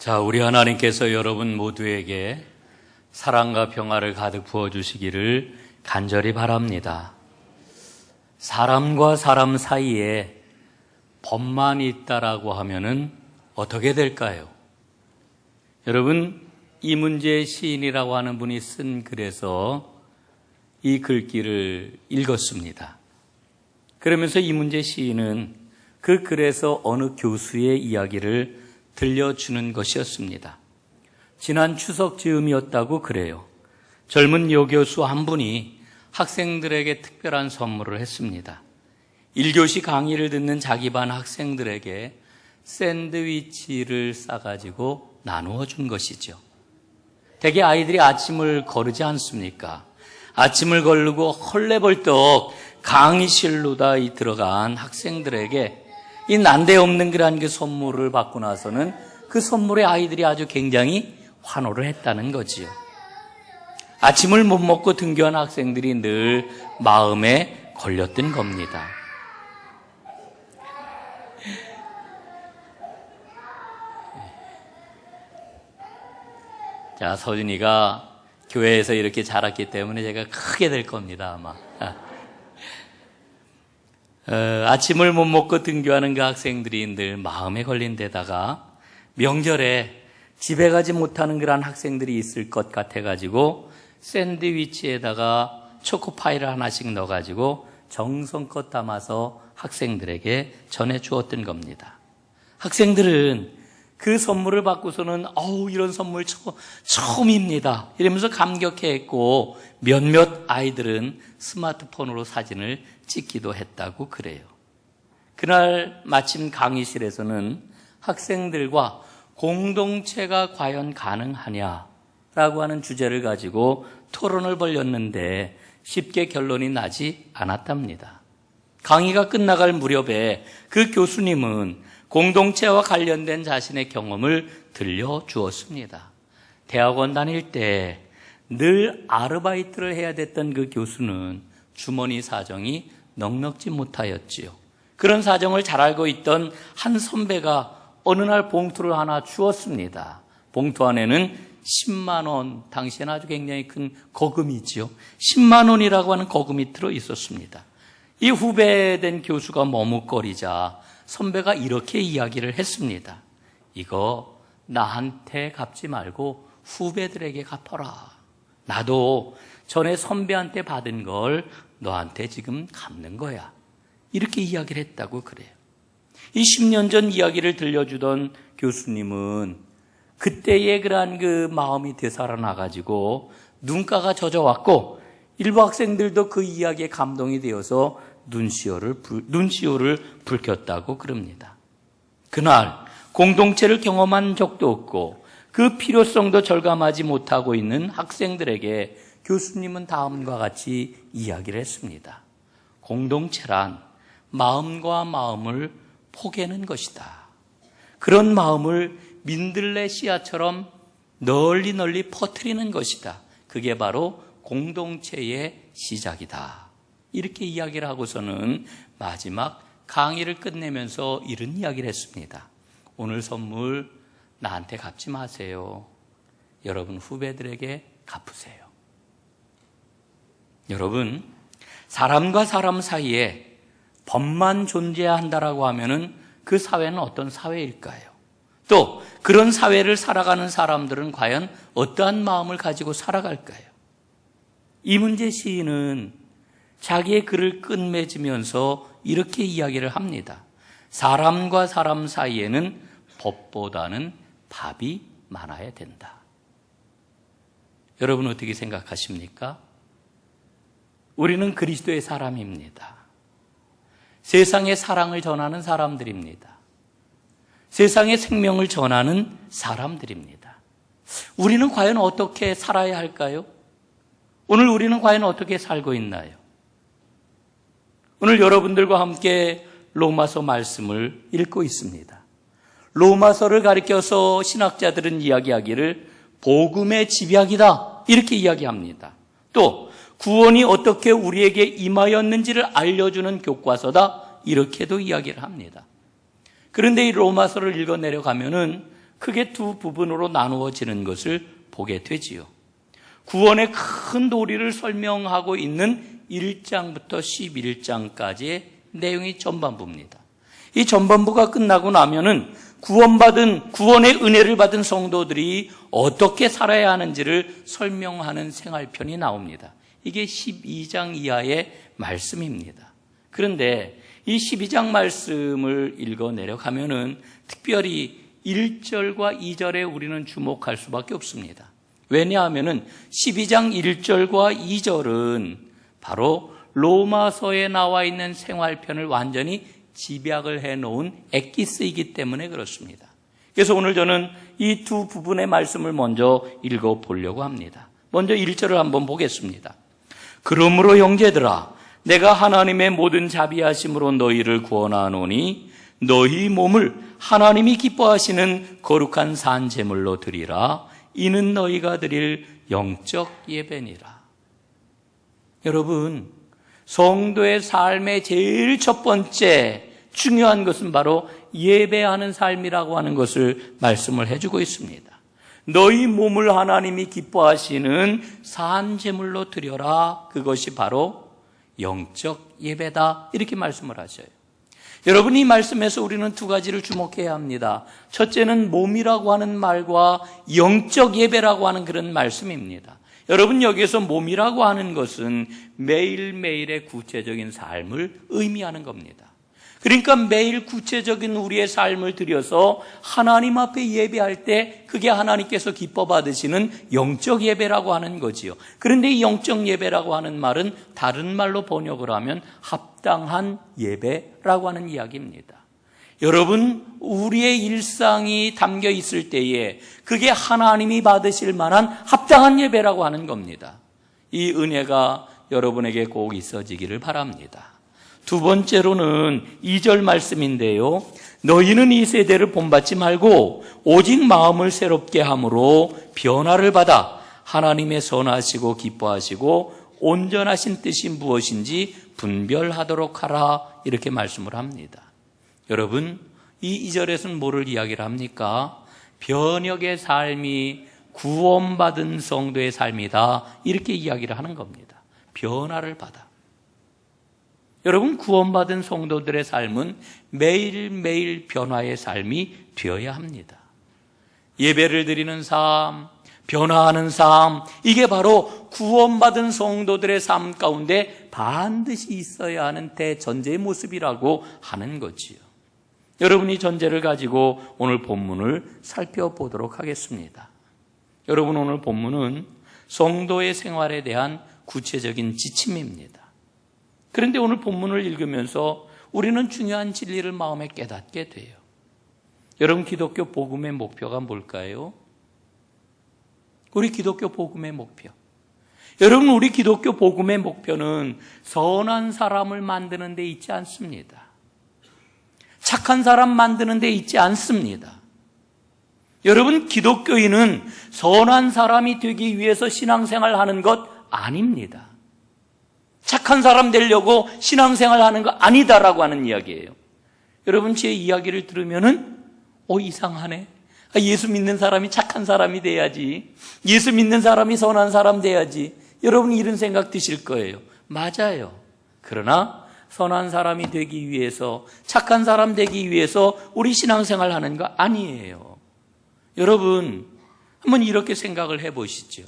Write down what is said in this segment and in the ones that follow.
자, 우리 하나님께서 여러분 모두에게 사랑과 평화를 가득 부어주시기를 간절히 바랍니다. 사람과 사람 사이에 법만 있다라고 하면은 어떻게 될까요? 여러분, 이문재 시인이라고 하는 분이 쓴 글에서 이 글귀를 읽었습니다. 그러면서 이문재 시인은 그 글에서 어느 교수의 이야기를 들려주는 것이었습니다. 지난 추석 즈음이었다고 그래요. 젊은 여교수 한 분이 학생들에게 특별한 선물을 했습니다. 1교시 강의를 듣는 자기 반 학생들에게 샌드위치를 싸가지고 나누어 준 것이죠. 대개 아이들이 아침을 거르지 않습니까? 아침을 거르고 헐레벌떡 강의실로 다 들어간 학생들에게 이 난데없는 그런 그 선물을 받고 나서는 그 선물에 아이들이 아주 굉장히 환호를 했다는 거지요. 아침을 못 먹고 등교한 학생들이 늘 마음에 걸렸던 겁니다. 자, 서준이가 교회에서 이렇게 자랐기 때문에 제가 크게 될 겁니다, 아마. 아침을 못 먹고 등교하는 그 학생들이 늘 마음에 걸린 데다가 명절에 집에 가지 못하는 그런 학생들이 있을 것 같아가지고 샌드위치에다가 초코파이를 하나씩 넣어가지고 정성껏 담아서 학생들에게 전해주었던 겁니다. 학생들은 그 선물을 받고서는 이런 선물 처음입니다 이러면서 감격해했고 몇몇 아이들은 스마트폰으로 사진을 찍기도 했다고 그래요. 그날 마침 강의실에서는 학생들과 공동체가 과연 가능하냐라고 하는 주제를 가지고 토론을 벌였는데 쉽게 결론이 나지 않았답니다. 강의가 끝나갈 무렵에 그 교수님은 공동체와 관련된 자신의 경험을 들려주었습니다. 대학원 다닐 때 늘 아르바이트를 해야 됐던 그 교수는 주머니 사정이 넉넉지 못하였지요. 그런 사정을 잘 알고 있던 한 선배가 어느 날 봉투를 하나 주었습니다. 봉투 안에는 10만 원, 당시에는 아주 굉장히 큰 거금이지요. 10만 원이라고 하는 거금이 들어 있었습니다. 이 후배된 교수가 머뭇거리자 선배가 이렇게 이야기를 했습니다. 이거 나한테 갚지 말고 후배들에게 갚아라. 나도 전에 선배한테 받은 걸 너한테 지금 갚는 거야. 이렇게 이야기를 했다고 그래요. 이 10년 전 이야기를 들려주던 교수님은 그때의 그러한 그 마음이 되살아나가지고 눈가가 젖어왔고 일부 학생들도 그 이야기에 감동이 되어서 눈시울을 붉혔다고 그럽니다. 그날 공동체를 경험한 적도 없고 그 필요성도 절감하지 못하고 있는 학생들에게 교수님은 다음과 같이 이야기를 했습니다. 공동체란 마음과 마음을 포개는 것이다. 그런 마음을 민들레 씨앗처럼 널리 퍼뜨리는 것이다. 그게 바로 공동체의 시작이다. 이렇게 이야기를 하고서는 마지막 강의를 끝내면서 이런 이야기를 했습니다. 오늘 선물 나한테 갚지 마세요. 여러분 후배들에게 갚으세요. 여러분, 사람과 사람 사이에 법만 존재한다라고 하면은 그 사회는 어떤 사회일까요? 또 그런 사회를 살아가는 사람들은 과연 어떠한 마음을 가지고 살아갈까요? 이문재 시인은 자기의 글을 끝맺으면서 이렇게 이야기를 합니다. 사람과 사람 사이에는 법보다는 밥이 많아야 된다. 여러분 어떻게 생각하십니까? 우리는 그리스도의 사람입니다. 세상에 사랑을 전하는 사람들입니다. 세상에 생명을 전하는 사람들입니다. 우리는 과연 어떻게 살아야 할까요? 오늘 우리는 과연 어떻게 살고 있나요? 오늘 여러분들과 함께 로마서 말씀을 읽고 있습니다. 로마서를 가리켜서 신학자들은 이야기하기를 복음의 집약이다 이렇게 이야기합니다. 또 구원이 어떻게 우리에게 임하였는지를 알려주는 교과서다 이렇게도 이야기를 합니다. 그런데 이 로마서를 읽어 내려가면은 크게 두 부분으로 나누어지는 것을 보게 되지요. 구원의 큰 도리를 설명하고 있는 1장부터 11장까지의 내용이 전반부입니다. 이 전반부가 끝나고 나면은 구원의 은혜를 받은 성도들이 어떻게 살아야 하는지를 설명하는 생활편이 나옵니다. 이게 12장 이하의 말씀입니다. 그런데 이 12장 말씀을 읽어 내려가면은 특별히 1절과 2절에 우리는 주목할 수밖에 없습니다. 왜냐하면은 12장 1절과 2절은 바로 로마서에 나와 있는 생활편을 완전히 집약을 해놓은 엑기스이기 때문에 그렇습니다. 그래서 오늘 저는 이 두 부분의 말씀을 먼저 읽어보려고 합니다. 먼저 1절을 한번 보겠습니다. 그러므로 형제들아, 내가 하나님의 모든 자비하심으로 너희를 구원하노니 너희 몸을 하나님이 기뻐하시는 거룩한 산 제물로 드리라. 이는 너희가 드릴 영적 예배니라. 여러분, 성도의 삶의 제일 첫 번째 중요한 것은 바로 예배하는 삶이라고 하는 것을 말씀을 해주고 있습니다. 너희 몸을 하나님이 기뻐하시는 산 제물로 드려라. 그것이 바로 영적 예배다. 이렇게 말씀을 하셔요. 여러분, 이 말씀에서 우리는 두 가지를 주목해야 합니다. 첫째는 몸이라고 하는 말과 영적 예배라고 하는 그런 말씀입니다. 여러분, 여기에서 몸이라고 하는 것은 매일매일의 구체적인 삶을 의미하는 겁니다. 그러니까 매일 구체적인 우리의 삶을 들여서 하나님 앞에 예배할 때 그게 하나님께서 기뻐 받으시는 영적 예배라고 하는 거지요. 그런데 이 영적 예배라고 하는 말은 다른 말로 번역을 하면 합당한 예배라고 하는 이야기입니다. 여러분, 우리의 일상이 담겨 있을 때에 그게 하나님이 받으실 만한 합당한 예배라고 하는 겁니다. 이 은혜가 여러분에게 꼭 있어지기를 바랍니다. 두 번째로는 2절 말씀인데요. 너희는 이 세대를 본받지 말고 오직 마음을 새롭게 함으로 변화를 받아 하나님의 선하시고 기뻐하시고 온전하신 뜻이 무엇인지 분별하도록 하라. 이렇게 말씀을 합니다. 여러분, 이 2절에서는 뭐를 이야기를 합니까? 변혁의 삶이 구원받은 성도의 삶이다. 이렇게 이야기를 하는 겁니다. 변화를 받아. 여러분, 구원받은 성도들의 삶은 매일매일 변화의 삶이 되어야 합니다. 예배를 드리는 삶, 변화하는 삶, 이게 바로 구원받은 성도들의 삶 가운데 반드시 있어야 하는 대전제의 모습이라고 하는 거지요. 여러분이 전제를 가지고 오늘 본문을 살펴보도록 하겠습니다. 여러분, 오늘 본문은 성도의 생활에 대한 구체적인 지침입니다. 그런데 오늘 본문을 읽으면서 우리는 중요한 진리를 마음에 깨닫게 돼요. 여러분, 기독교 복음의 목표가 뭘까요? 우리 기독교 복음의 목표. 여러분, 우리 기독교 복음의 목표는 선한 사람을 만드는 데 있지 않습니다. 착한 사람 만드는 데 있지 않습니다. 여러분, 기독교인은 선한 사람이 되기 위해서 신앙생활하는 것 아닙니다. 착한 사람 되려고 신앙생활 하는 거 아니다라고 하는 이야기예요. 여러분, 제 이야기를 들으면은 이상하네. 예수 믿는 사람이 착한 사람이 돼야지. 예수 믿는 사람이 선한 사람 돼야지. 여러분, 이런 생각 드실 거예요. 맞아요. 그러나 선한 사람이 되기 위해서, 착한 사람 되기 위해서 우리 신앙생활 하는 거 아니에요. 여러분, 한번 이렇게 생각을 해보시죠.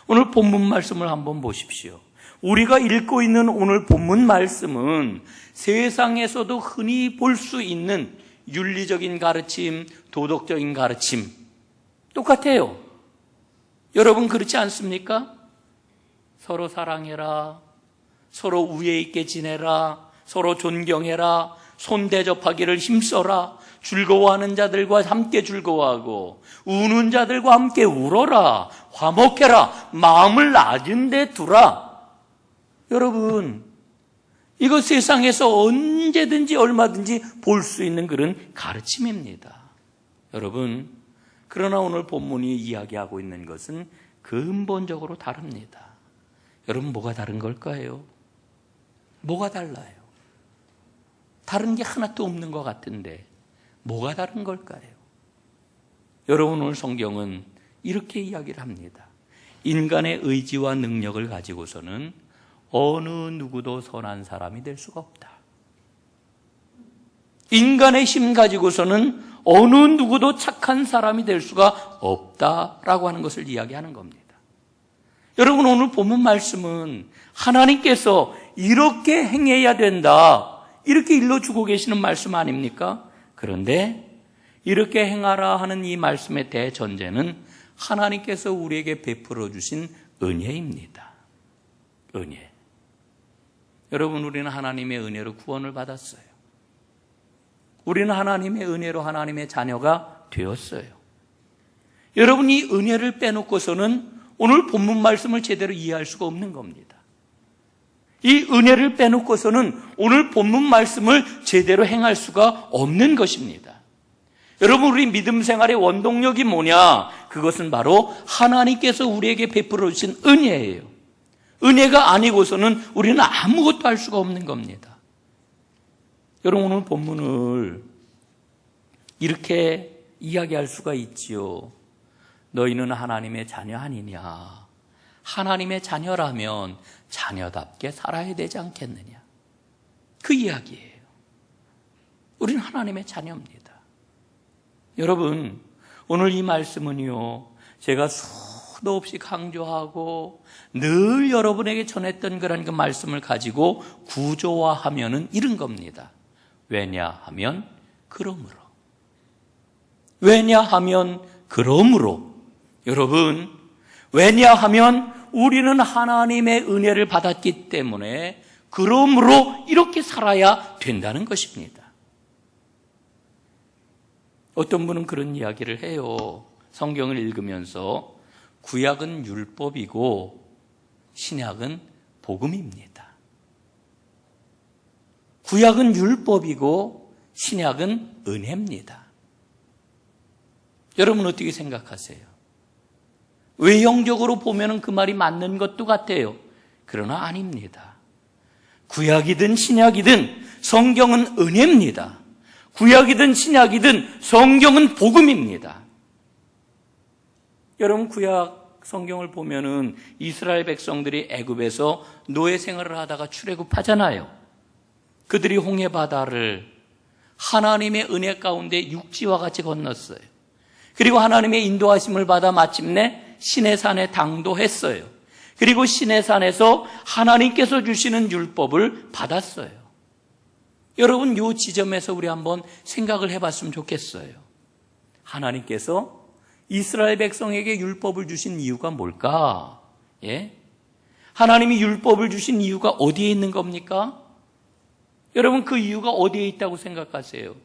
오늘 본문 말씀을 한번 보십시오. 우리가 읽고 있는 오늘 본문 말씀은 세상에서도 흔히 볼 수 있는 윤리적인 가르침, 도덕적인 가르침 똑같아요. 여러분, 그렇지 않습니까? 서로 사랑해라, 서로 우애 있게 지내라, 서로 존경해라, 손 대접하기를 힘써라, 즐거워하는 자들과 함께 즐거워하고 우는 자들과 함께 울어라, 화목해라, 마음을 낮은 데 두라. 여러분, 이거 세상에서 언제든지 얼마든지 볼 수 있는 그런 가르침입니다. 여러분, 그러나 오늘 본문이 이야기하고 있는 것은 근본적으로 다릅니다. 여러분, 뭐가 다른 걸까요? 뭐가 달라요? 다른 게 하나도 없는 것 같은데 뭐가 다른 걸까요? 여러분, 오늘 성경은 이렇게 이야기를 합니다. 인간의 의지와 능력을 가지고서는 어느 누구도 선한 사람이 될 수가 없다. 인간의 힘 가지고서는 어느 누구도 착한 사람이 될 수가 없다라고 하는 것을 이야기하는 겁니다. 여러분, 오늘 본문 말씀은 하나님께서 이렇게 행해야 된다, 이렇게 일러주고 계시는 말씀 아닙니까? 그런데 이렇게 행하라 하는 이 말씀의 대전제는 하나님께서 우리에게 베풀어 주신 은혜입니다. 은혜. 여러분, 우리는 하나님의 은혜로 구원을 받았어요. 우리는 하나님의 은혜로 하나님의 자녀가 되었어요. 여러분, 이 은혜를 빼놓고서는 오늘 본문 말씀을 제대로 이해할 수가 없는 겁니다. 이 은혜를 빼놓고서는 오늘 본문 말씀을 제대로 행할 수가 없는 것입니다. 여러분, 우리 믿음 생활의 원동력이 뭐냐? 그것은 바로 하나님께서 우리에게 베풀어 주신 은혜예요. 은혜가 아니고서는 우리는 아무것도 할 수가 없는 겁니다. 여러분, 오늘 본문을 이렇게 이야기할 수가 있지요. 너희는 하나님의 자녀 아니냐? 하나님의 자녀라면 자녀답게 살아야 되지 않겠느냐? 그 이야기예요. 우리는 하나님의 자녀입니다. 여러분, 오늘 이 말씀은요, 제가 수도 없이 강조하고 늘 여러분에게 전했던 그런 그 말씀을 가지고 구조화하면은 이런 겁니다. 왜냐하면 그러므로. 왜냐하면 그러므로. 여러분, 왜냐하면 우리는 하나님의 은혜를 받았기 때문에 그러므로 이렇게 살아야 된다는 것입니다. 어떤 분은 그런 이야기를 해요. 성경을 읽으면서 구약은 율법이고 신약은 복음입니다. 구약은 율법이고 신약은 은혜입니다. 여러분, 어떻게 생각하세요? 외형적으로 보면 그 말이 맞는 것도 같아요. 그러나 아닙니다. 구약이든 신약이든 성경은 은혜입니다. 구약이든 신약이든 성경은 복음입니다. 여러분, 구약 성경을 보면은 이스라엘 백성들이 애굽에서 노예 생활을 하다가 출애굽하잖아요. 그들이 홍해 바다를 하나님의 은혜 가운데 육지와 같이 건넜어요. 그리고 하나님의 인도하심을 받아 마침내 시내산에 당도했어요. 그리고 시내산에서 하나님께서 주시는 율법을 받았어요. 여러분, 이 지점에서 우리 한번 생각을 해봤으면 좋겠어요. 하나님께서 이스라엘 백성에게 율법을 주신 이유가 뭘까? 예? 하나님이 율법을 주신 이유가 어디에 있는 겁니까? 여러분, 그 이유가 어디에 있다고 생각하세요?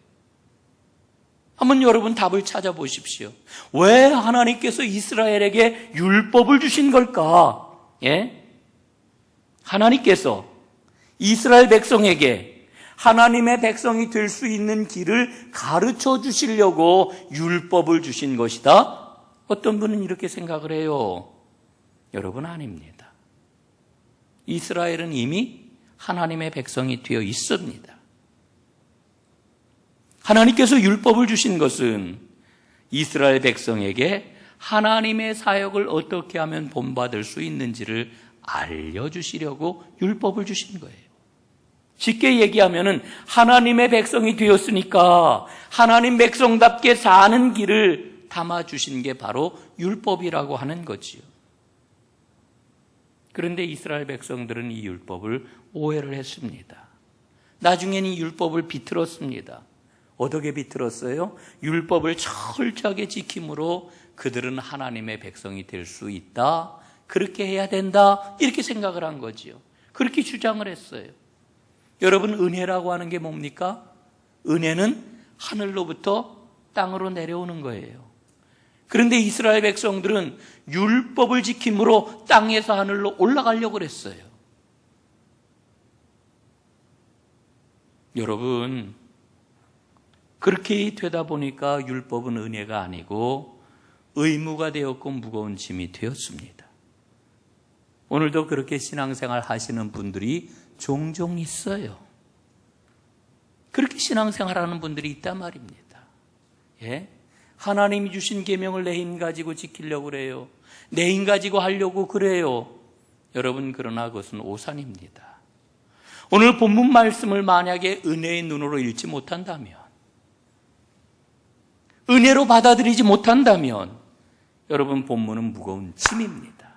한번 여러분 답을 찾아보십시오. 왜 하나님께서 이스라엘에게 율법을 주신 걸까? 예? 하나님께서 이스라엘 백성에게 하나님의 백성이 될 수 있는 길을 가르쳐 주시려고 율법을 주신 것이다. 어떤 분은 이렇게 생각을 해요. 여러분, 아닙니다. 이스라엘은 이미 하나님의 백성이 되어 있습니다. 하나님께서 율법을 주신 것은 이스라엘 백성에게 하나님의 사역을 어떻게 하면 본받을 수 있는지를 알려주시려고 율법을 주신 거예요. 쉽게 얘기하면은 하나님의 백성이 되었으니까 하나님 백성답게 사는 길을 담아주신 게 바로 율법이라고 하는 거지요. 그런데 이스라엘 백성들은 이 율법을 오해를 했습니다. 나중엔 이 율법을 비틀었습니다. 어떻게 비틀었어요? 율법을 철저하게 지킴으로 그들은 하나님의 백성이 될 수 있다. 그렇게 해야 된다. 이렇게 생각을 한 거지요. 그렇게 주장을 했어요. 여러분, 은혜라고 하는 게 뭡니까? 은혜는 하늘로부터 땅으로 내려오는 거예요. 그런데 이스라엘 백성들은 율법을 지킴으로 땅에서 하늘로 올라가려고 했어요. 여러분, 그렇게 되다 보니까 율법은 은혜가 아니고 의무가 되었고 무거운 짐이 되었습니다. 오늘도 그렇게 신앙생활 하시는 분들이 종종 있어요. 그렇게 신앙생활하는 분들이 있단 말입니다. 예? 하나님이 주신 계명을 내 힘 가지고 지키려고 그래요. 내 힘 가지고 하려고 그래요. 여러분, 그러나 그것은 오산입니다. 오늘 본문 말씀을 만약에 은혜의 눈으로 읽지 못한다면, 은혜로 받아들이지 못한다면 여러분, 본문은 무거운 짐입니다.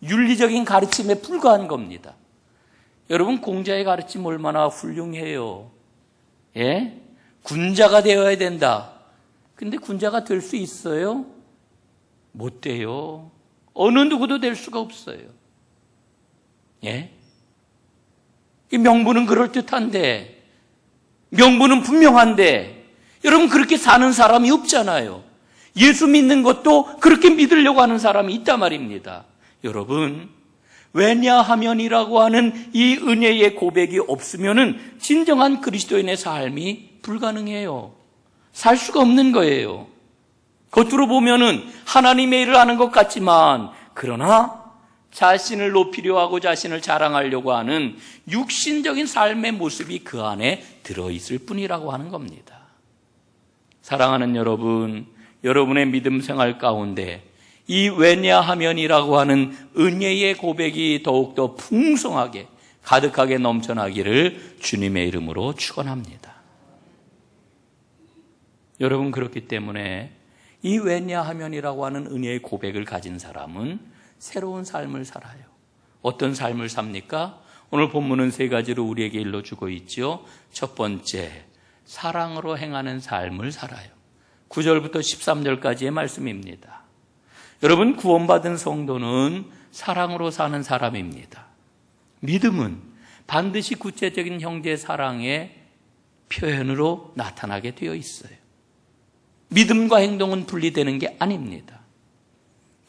윤리적인 가르침에 불과한 겁니다. 여러분, 공자의 가르침 얼마나 훌륭해요. 예? 군자가 되어야 된다. 근데 군자가 될 수 있어요? 못 돼요. 어느 누구도 될 수가 없어요. 예? 이 명분은 그럴듯한데, 명분은 분명한데, 여러분, 그렇게 사는 사람이 없잖아요. 예수 믿는 것도 그렇게 믿으려고 하는 사람이 있단 말입니다. 여러분, 왜냐하면이라고 하는 이 은혜의 고백이 없으면은 진정한 그리스도인의 삶이 불가능해요. 살 수가 없는 거예요. 겉으로 보면은 하나님의 일을 하는 것 같지만, 그러나 자신을 높이려 하고 자신을 자랑하려고 하는 육신적인 삶의 모습이 그 안에 들어있을 뿐이라고 하는 겁니다. 사랑하는 여러분, 여러분의 믿음 생활 가운데 이 왜냐하면이라고 하는 은혜의 고백이 더욱더 풍성하게 가득하게 넘쳐나기를 주님의 이름으로 축원합니다. 여러분, 그렇기 때문에 이 왜냐하면이라고 하는 은혜의 고백을 가진 사람은 새로운 삶을 살아요. 어떤 삶을 삽니까? 오늘 본문은 세 가지로 우리에게 일러주고 있죠. 첫 번째, 사랑으로 행하는 삶을 살아요. 9절부터 13절까지의 말씀입니다. 여러분, 구원받은 성도는 사랑으로 사는 사람입니다. 믿음은 반드시 구체적인 형제 사랑의 표현으로 나타나게 되어 있어요. 믿음과 행동은 분리되는 게 아닙니다.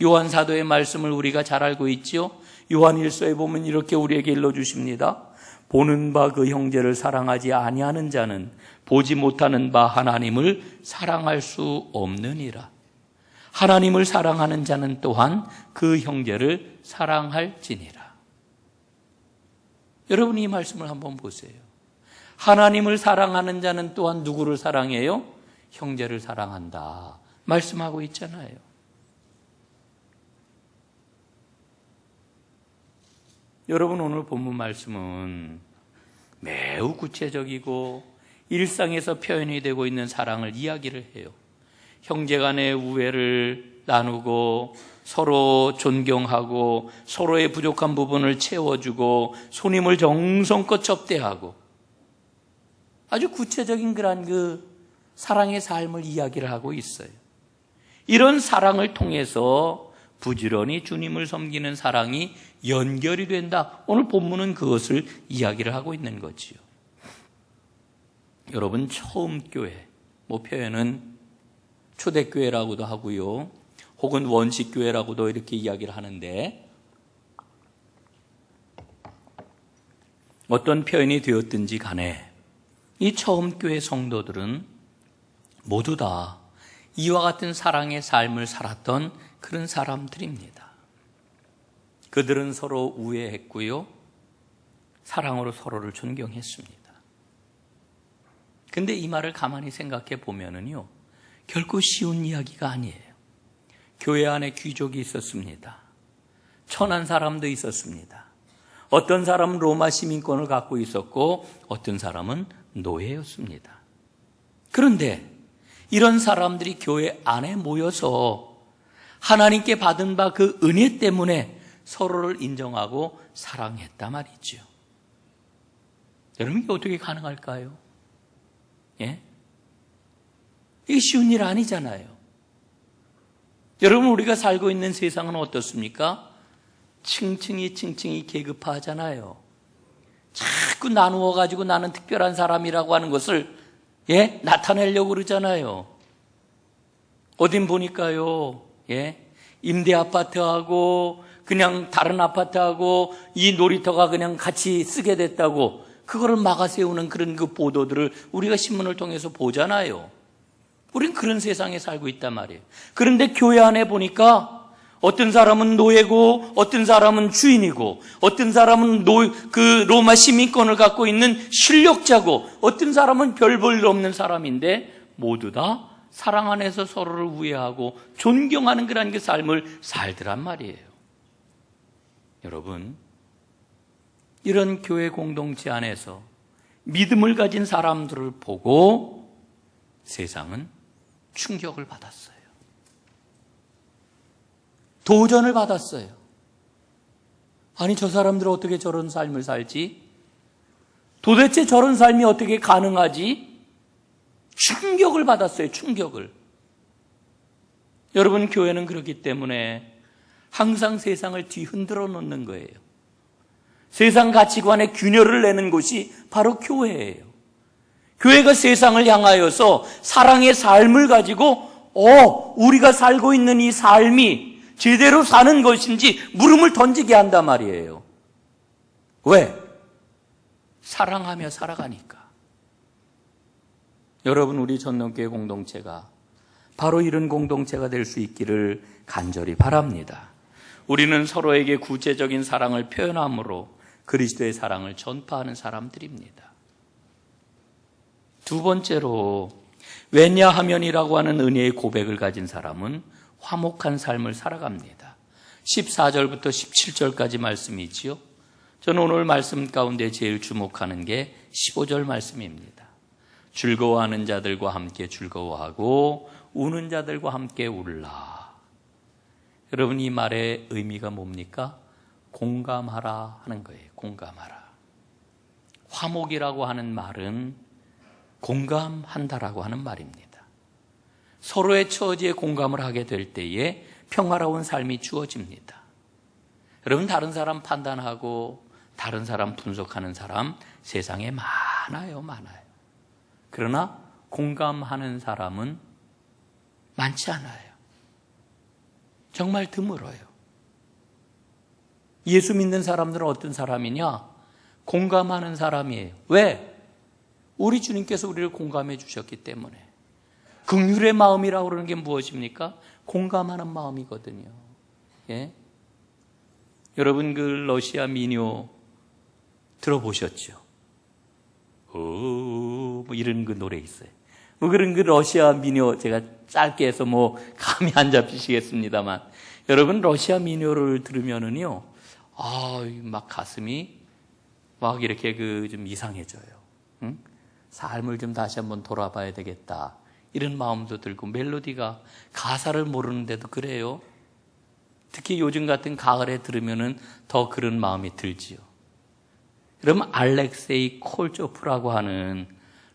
요한 사도의 말씀을 우리가 잘 알고 있죠. 요한 1서에 보면 이렇게 우리에게 일러주십니다. 보는 바 그 형제를 사랑하지 아니하는 자는 보지 못하는 바 하나님을 사랑할 수 없느니라. 하나님을 사랑하는 자는 또한 그 형제를 사랑할지니라. 여러분, 이 말씀을 한번 보세요. 하나님을 사랑하는 자는 또한 누구를 사랑해요? 형제를 사랑한다 말씀하고 있잖아요. 여러분, 오늘 본문 말씀은 매우 구체적이고 일상에서 표현이 되고 있는 사랑을 이야기를 해요. 형제 간의 우애를 나누고 서로 존경하고 서로의 부족한 부분을 채워주고 손님을 정성껏 접대하고 아주 구체적인 그런 그 사랑의 삶을 이야기를 하고 있어요. 이런 사랑을 통해서 부지런히 주님을 섬기는 사랑이 연결이 된다. 오늘 본문은 그것을 이야기를 하고 있는 거지요. 여러분, 처음 교회, 표현은 초대교회라고도 하고요. 혹은 원식교회라고도 이렇게 이야기를 하는데, 어떤 표현이 되었든지 간에 이 처음 교회 성도들은 모두 다 이와 같은 사랑의 삶을 살았던 그런 사람들입니다. 그들은 서로 우애했고요. 사랑으로 서로를 존경했습니다. 근데 이 말을 가만히 생각해 보면은요, 결코 쉬운 이야기가 아니에요. 교회 안에 귀족이 있었습니다. 천한 사람도 있었습니다. 어떤 사람은 로마 시민권을 갖고 있었고 어떤 사람은 노예였습니다. 그런데 이런 사람들이 교회 안에 모여서 하나님께 받은 바 그 은혜 때문에 서로를 인정하고 사랑했단 말이죠. 여러분, 이게 어떻게 가능할까요? 예? 이게 쉬운 일 아니잖아요. 여러분, 우리가 살고 있는 세상은 어떻습니까? 층층이 계급화하잖아요. 자꾸 나누어가지고 나는 특별한 사람이라고 하는 것을 나타내려고 그러잖아요. 어딘 보니까요, 임대 아파트하고 그냥 다른 아파트하고 이 놀이터가 그냥 같이 쓰게 됐다고 그거를 막아 세우는 그런 그 보도들을 우리가 신문을 통해서 보잖아요. 우린 그런 세상에 살고 있단 말이에요. 그런데 교회 안에 보니까 어떤 사람은 노예고 어떤 사람은 주인이고 어떤 사람은 그 로마 시민권을 갖고 있는 실력자고 어떤 사람은 별 볼 일 없는 사람인데 모두 다 사랑 안에서 서로를 우애하고 존경하는 그런 그 삶을 살더란 말이에요. 여러분, 이런 교회 공동체 안에서 믿음을 가진 사람들을 보고 세상은 충격을 받았어요. 도전을 받았어요. 아니, 저 사람들은 어떻게 저런 삶을 살지? 도대체 저런 삶이 어떻게 가능하지? 충격을 받았어요. 충격을. 여러분, 교회는 그렇기 때문에 항상 세상을 뒤흔들어 놓는 거예요. 세상 가치관에 균열을 내는 곳이 바로 교회예요. 교회가 세상을 향하여서 사랑의 삶을 가지고 우리가 살고 있는 이 삶이 제대로 사는 것인지 물음을 던지게 한단 말이에요. 왜? 사랑하며 살아가니까. 여러분, 우리 전동교회 공동체가 바로 이런 공동체가 될 수 있기를 간절히 바랍니다. 우리는 서로에게 구체적인 사랑을 표현함으로 그리스도의 사랑을 전파하는 사람들입니다. 두 번째로, 왜냐하면이라고 하는 은혜의 고백을 가진 사람은 화목한 삶을 살아갑니다. 14절부터 17절까지 말씀이지요. 저는 오늘 말씀 가운데 제일 주목하는 게 15절 말씀입니다. 즐거워하는 자들과 함께 즐거워하고 우는 자들과 함께 울라. 여러분, 이 말의 의미가 뭡니까? 공감하라 하는 거예요. 공감하라. 화목이라고 하는 말은 공감한다라고 하는 말입니다. 서로의 처지에 공감을 하게 될 때에 평화로운 삶이 주어집니다. 여러분, 다른 사람 판단하고 다른 사람 분석하는 사람 세상에 많아요. 그러나 공감하는 사람은 많지 않아요. 정말 드물어요. 예수 믿는 사람들은 어떤 사람이냐? 공감하는 사람이에요. 왜? 우리 주님께서 우리를 공감해 주셨기 때문에. 긍휼의 마음이라고 그러는 게 무엇입니까? 공감하는 마음이거든요. 예? 여러분, 그 러시아 민요 들어보셨죠? 뭐 이런 그 노래 있어요. 뭐 그런 그 러시아 민요 제가 짧게 해서 뭐 감이 안 잡히시겠습니다만, 여러분, 러시아 민요를 들으면은요, 막 가슴이 막 이렇게 좀 이상해져요. 응? 삶을 좀 다시 한번 돌아봐야 되겠다. 이런 마음도 들고, 멜로디가 가사를 모르는데도 그래요. 특히 요즘 같은 가을에 들으면은 더 그런 마음이 들지요. 그러면 알렉세이 콜초프라고 하는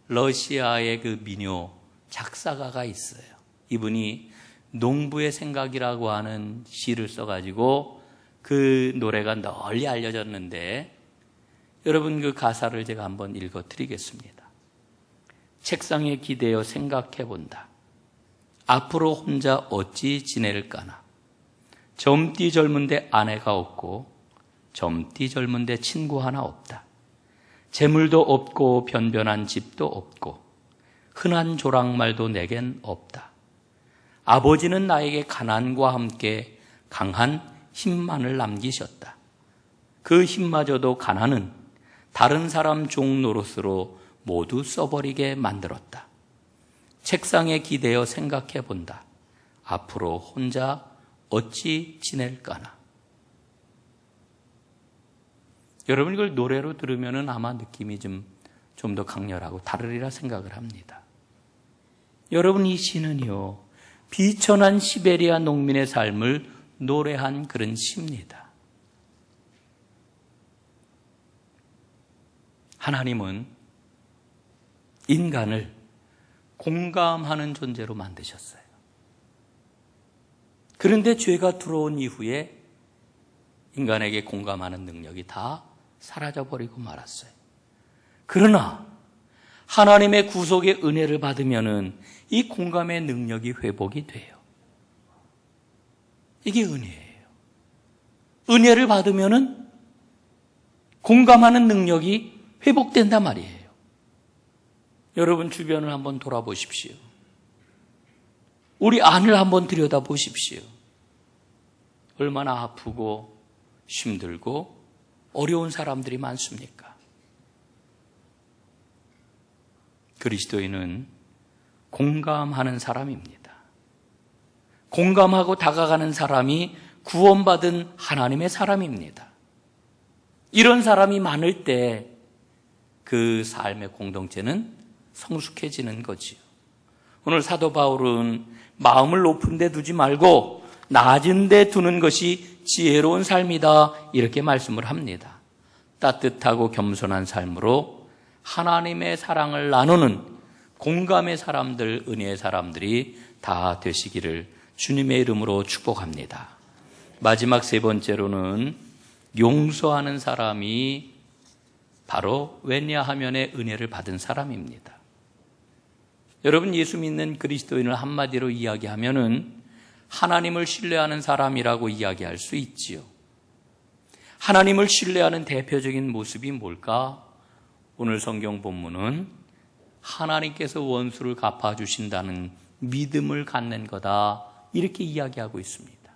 러시아의 그 민요 작사가가 있어요. 이분이 농부의 생각이라고 하는 시를 써가지고 그 노래가 널리 알려졌는데, 여러분, 그 가사를 제가 한번 읽어드리겠습니다. 책상에 기대어 생각해본다. 앞으로 혼자 어찌 지낼까나. 젊디 젊은데 아내가 없고 젊디 젊은데 친구 하나 없다. 재물도 없고 변변한 집도 없고 흔한 조랑말도 내겐 없다. 아버지는 나에게 가난과 함께 강한 힘만을 남기셨다. 그 힘마저도 가난은 다른 사람 종 노릇으로 모두 써버리게 만들었다. 책상에 기대어 생각해 본다. 앞으로 혼자 어찌 지낼까나. 여러분, 이걸 노래로 들으면 아마 느낌이 좀 더 강렬하고 다르리라 생각을 합니다. 여러분, 이 시는요, 비천한 시베리아 농민의 삶을 노래한 그런 시입니다. 하나님은 인간을 공감하는 존재로 만드셨어요. 그런데 죄가 들어온 이후에 인간에게 공감하는 능력이 다 사라져버리고 말았어요. 그러나 하나님의 구속의 은혜를 받으면은 이 공감의 능력이 회복이 돼요. 이게 은혜예요. 은혜를 받으면은 공감하는 능력이 회복된단 말이에요. 여러분, 주변을 한번 돌아보십시오. 우리 안을 한번 들여다보십시오. 얼마나 아프고 힘들고 어려운 사람들이 많습니까? 그리스도인은 공감하는 사람입니다. 공감하고 다가가는 사람이 구원받은 하나님의 사람입니다. 이런 사람이 많을 때 그 삶의 공동체는 성숙해지는 거지요. 오늘 사도 바울은 마음을 높은 데 두지 말고 낮은 데 두는 것이 지혜로운 삶이다, 이렇게 말씀을 합니다. 따뜻하고 겸손한 삶으로 하나님의 사랑을 나누는 공감의 사람들, 은혜의 사람들이 다 되시기를 주님의 이름으로 축복합니다. 마지막 세 번째로는 용서하는 사람이 바로 왜냐하면의 은혜를 받은 사람입니다. 여러분, 예수 믿는 그리스도인을 한마디로 이야기하면은 하나님을 신뢰하는 사람이라고 이야기할 수 있지요. 하나님을 신뢰하는 대표적인 모습이 뭘까? 오늘 성경 본문은 하나님께서 원수를 갚아주신다는 믿음을 갖는 거다, 이렇게 이야기하고 있습니다.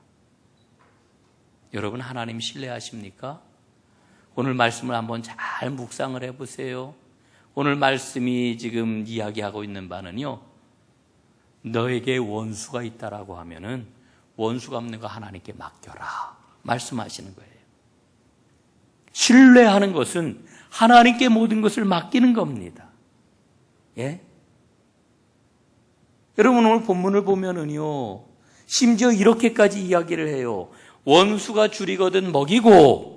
여러분, 하나님 신뢰하십니까? 오늘 말씀을 한번 잘 묵상을 해보세요. 오늘 말씀이 지금 이야기하고 있는 바는요, 너에게 원수가 있다라고 하면은 원수 갚는 거 하나님께 맡겨라 말씀하시는 거예요. 신뢰하는 것은 하나님께 모든 것을 맡기는 겁니다. 예? 여러분, 오늘 본문을 보면은요, 심지어 이렇게까지 이야기를 해요. 원수가 줄이거든 먹이고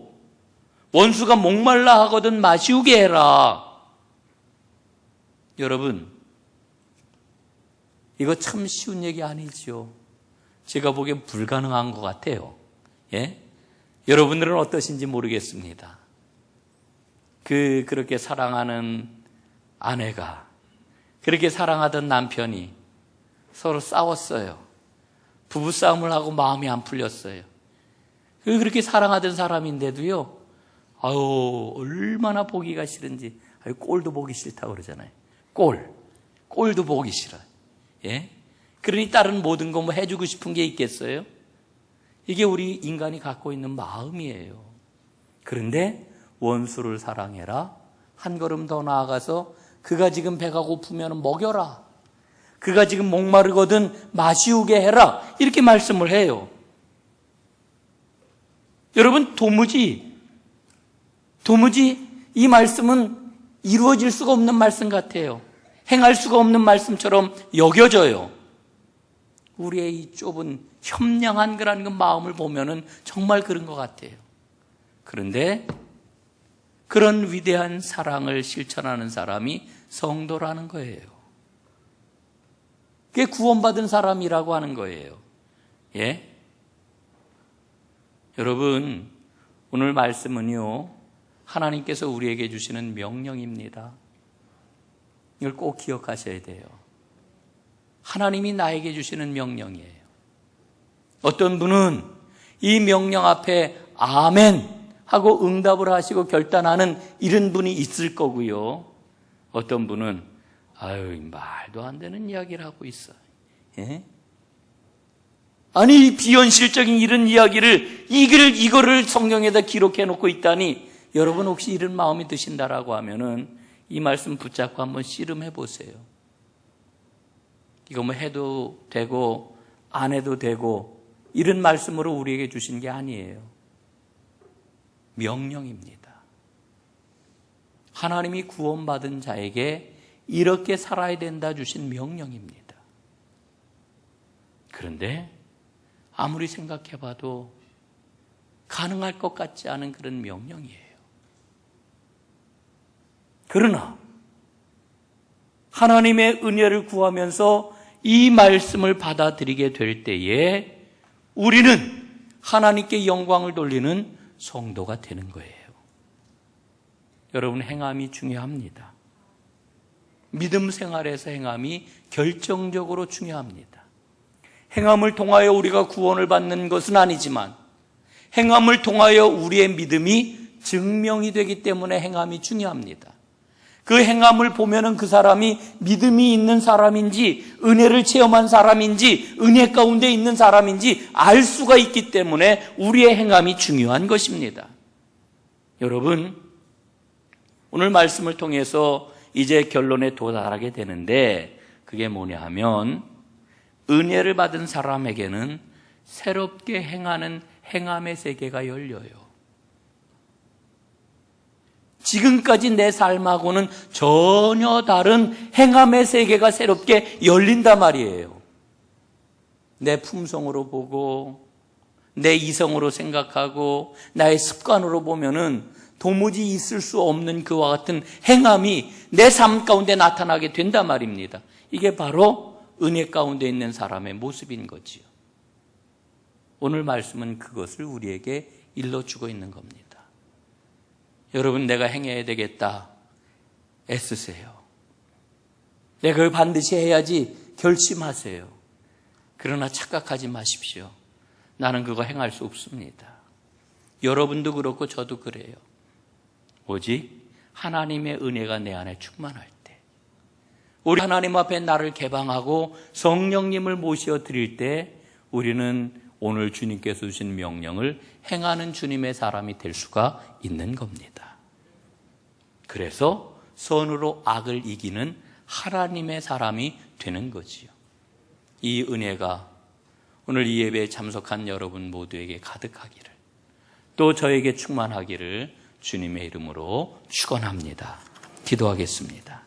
원수가 목말라 하거든 마시우게 해라. 여러분, 이거 참 쉬운 얘기 아니죠. 제가 보기엔 불가능한 것 같아요. 예? 여러분들은 어떠신지 모르겠습니다. 그렇게 사랑하는 아내가, 그렇게 사랑하던 남편이 서로 싸웠어요. 부부싸움을 하고 마음이 안 풀렸어요. 그렇게 사랑하던 사람인데도요, 얼마나 보기가 싫은지, 꼴도 보기 싫다고 그러잖아요. 꼴도 보기 싫어요. 예? 그러니 다른 모든 거 뭐 해주고 싶은 게 있겠어요? 이게 우리 인간이 갖고 있는 마음이에요. 그런데 원수를 사랑해라. 한 걸음 더 나아가서 그가 지금 배가 고프면 먹여라. 그가 지금 목마르거든 마시우게 해라. 이렇게 말씀을 해요. 여러분, 도무지 이 말씀은 이루어질 수가 없는 말씀 같아요. 행할 수가 없는 말씀처럼 여겨져요. 우리의 이 좁은 협량한 그런 마음을 보면은 정말 그런 것 같아요. 그런데 그런 위대한 사랑을 실천하는 사람이 성도라는 거예요. 그게 구원받은 사람이라고 하는 거예요. 예? 여러분, 오늘 말씀은요, 하나님께서 우리에게 주시는 명령입니다. 이걸 꼭 기억하셔야 돼요. 하나님이 나에게 주시는 명령이에요. 어떤 분은 이 명령 앞에 아멘 하고 응답을 하시고 결단하는 이런 분이 있을 거고요. 어떤 분은 말도 안 되는 이야기를 하고 있어. 예? 아니, 비현실적인 이런 이야기를 이거를 성경에다 기록해 놓고 있다니, 여러분 혹시 이런 마음이 드신다라고 하면은 이 말씀 붙잡고 한번 씨름해 보세요. 이거 뭐 해도 되고 안 해도 되고 이런 말씀으로 우리에게 주신 게 아니에요. 명령입니다. 하나님이 구원받은 자에게 이렇게 살아야 된다 주신 명령입니다. 그런데 아무리 생각해봐도 가능할 것 같지 않은 그런 명령이에요. 그러나 하나님의 은혜를 구하면서 이 말씀을 받아들이게 될 때에 우리는 하나님께 영광을 돌리는 성도가 되는 거예요. 여러분, 행함이 중요합니다. 믿음 생활에서 행함이 결정적으로 중요합니다. 행함을 통하여 우리가 구원을 받는 것은 아니지만 행함을 통하여 우리의 믿음이 증명이 되기 때문에 행함이 중요합니다. 그 행함을 보면은 그 사람이 믿음이 있는 사람인지 은혜를 체험한 사람인지 은혜 가운데 있는 사람인지 알 수가 있기 때문에 우리의 행함이 중요한 것입니다. 여러분, 오늘 말씀을 통해서 이제 결론에 도달하게 되는데 그게 뭐냐 하면 은혜를 받은 사람에게는 새롭게 행하는 행함의 세계가 열려요. 지금까지 내 삶하고는 전혀 다른 행함의 세계가 새롭게 열린단 말이에요. 내 품성으로 보고 내 이성으로 생각하고 나의 습관으로 보면은 도무지 있을 수 없는 그와 같은 행함이 내 삶 가운데 나타나게 된단 말입니다. 이게 바로 은혜 가운데 있는 사람의 모습인 거지요. 오늘 말씀은 그것을 우리에게 일러주고 있는 겁니다. 여러분, 내가 행해야 되겠다 애쓰세요. 내가 그걸 반드시 해야지 결심하세요. 그러나 착각하지 마십시오. 나는 그거 행할 수 없습니다. 여러분도 그렇고 저도 그래요. 오직 하나님의 은혜가 내 안에 충만할 때, 우리 하나님 앞에 나를 개방하고 성령님을 모셔 드릴 때 우리는 오늘 주님께서 주신 명령을 행하는 주님의 사람이 될 수가 있는 겁니다. 그래서 선으로 악을 이기는 하나님의 사람이 되는 거지요. 이 은혜가 오늘 이 예배에 참석한 여러분 모두에게 가득하기를, 또 저에게 충만하기를 주님의 이름으로 축원합니다. 기도하겠습니다.